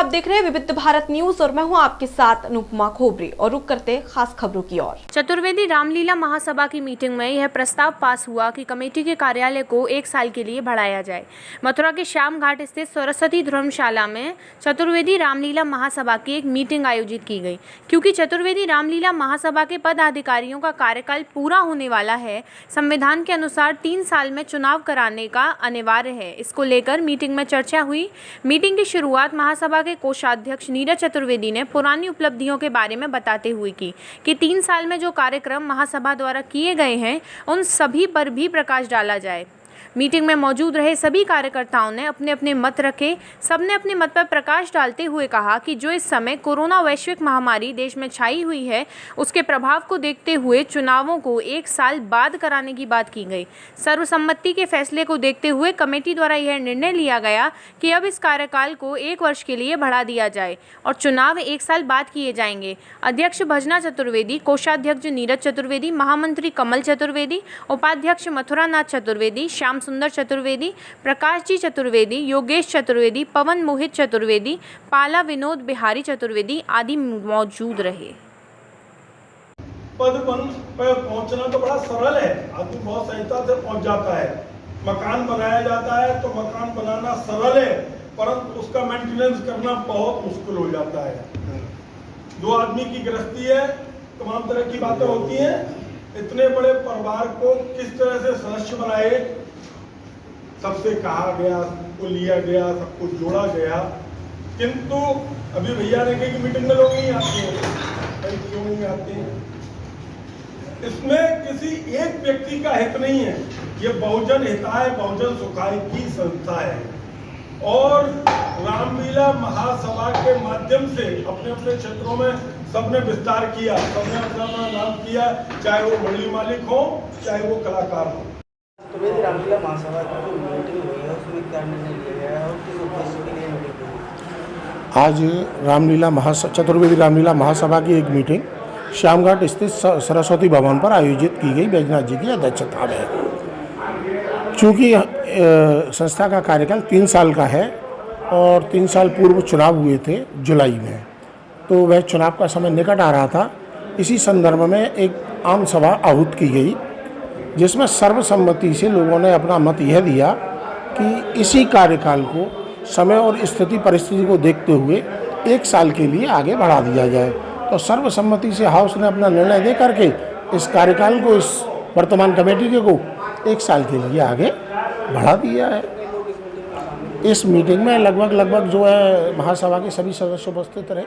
आप देख रहे हैं विविध भारत न्यूज और मैं हूं आपके साथ अनुपमा खोबरे और रुक करते खास खबरों की ओर। चतुर्वेदी रामलीला महासभा की मीटिंग में यह प्रस्ताव पास हुआ कि कमेटी के कार्यालय को 1 साल के लिए बढ़ाया जाए। मथुरा के श्याम घाट स्थित सरस्वती धर्मशाला में चतुर्वेदी रामलीला महासभा की एक मीटिंग आयोजित की गई। क्योंकि चतुर्वेदी रामलीला महासभा के पदाधिकारियों का कार्यकाल पूरा होने वाला है, संविधान के अनुसार 3 साल में चुनाव कराने का अनिवार्य है। इसको लेकर मीटिंग में चर्चा हुई। मीटिंग की शुरुआत महासभा के कोषाध्यक्ष नीरज चतुर्वेदी ने पुरानी उपलब्धियों के बारे में बताते हुए की कि 3 साल में जो कार्यक्रम महासभा द्वारा किए गए हैं उन सभी पर भी प्रकाश डाला जाए। मीटिंग में मौजूद रहे सभी कार्यकर्ताओं ने अपने अपने मत रखे। सबने अपने मत पर प्रकाश डालते हुए कहा कि जो इस समय कोरोना वैश्विक महामारी देश में छाई हुई है, उसके प्रभाव को देखते हुए चुनावों को 1 साल बाद कराने की बात की गई। सर्वसम्मति के फैसले को देखते हुए कमेटी द्वारा यह निर्णय लिया गया कि अब इस कार्यकाल को 1 वर्ष के लिए बढ़ा दिया जाए और चुनाव 1 साल बाद किए जाएंगे। अध्यक्ष भजना चतुर्वेदी, कोषाध्यक्ष नीरज चतुर्वेदी, महामंत्री कमल चतुर्वेदी, उपाध्यक्ष मथुरानाथ चतुर्वेदी, श्याम सुंदर चतुर्वेदी, प्रकाश जी चतुर्वेदी, योगेश चतुर्वेदी, पवन मोहित चतुर्वेदी, पाला विनोद बिहारी चतुर्वेदी आदि मौजूद रहे। पद पर पहुंचना तो बड़ा सरल है, आदमी बहुत सहजता से पहुंच जाता है। मकान बनाया जाता है तो मकान बनाना सरल है, परंतु उसका मेंटेनेंस करना बहुत मुश्किल हो जाता है। 2 आदमी की गृहस्थी है, तमाम तरह की बातें होती हैं। इतने बड़े परिवार को किस तरह से सदस्य बनाए, सबसे कहा गया, सबको लिया गया, सबको जोड़ा गया, किंतु अभी भैया ने कहा कि मीटिंग में लोग नहीं आते हैं। क्यों नहीं आते हैं? इसमें किसी एक व्यक्ति का हित नहीं है, ये बहुजन हिताय बहुजन सुखाय की संस्था है और रामलीला महासभा के माध्यम से अपने अपने क्षेत्रों में सबने विस्तार किया, सबने अपना अपना नाम किया, चाहे वो मंडली मालिक हो चाहे वो कलाकार हो। चतुर्वेदी रामलीला महासभा की जो मीटिंग हुई है उसमें क्या निर्णय लिया गया है और किस उद्देश्य के लिए मीटिंग हुई? आज चतुर्वेदी रामलीला महासभा की एक मीटिंग श्यामघाट स्थित सरस्वती भवन पर आयोजित की गई बैजनाथ जी की अध्यक्षता में। चूँकि संस्था का कार्यकाल 3 साल का है और 3 साल पूर्व चुनाव हुए थे जुलाई में, तो वह चुनाव का समय निकट आ रहा था। इसी संदर्भ में एक आम सभा आहूत की गई जिसमें सर्वसम्मति से लोगों ने अपना मत यह दिया कि इसी कार्यकाल को समय और स्थिति परिस्थिति को देखते हुए 1 साल के लिए आगे बढ़ा दिया जाए। तो सर्वसम्मति से हाउस ने अपना निर्णय दे करके इस कार्यकाल को, इस वर्तमान कमेटी के को 1 साल के लिए आगे बढ़ा दिया है। इस मीटिंग में लगभग जो है महासभा के सभी सदस्य उपस्थित रहे।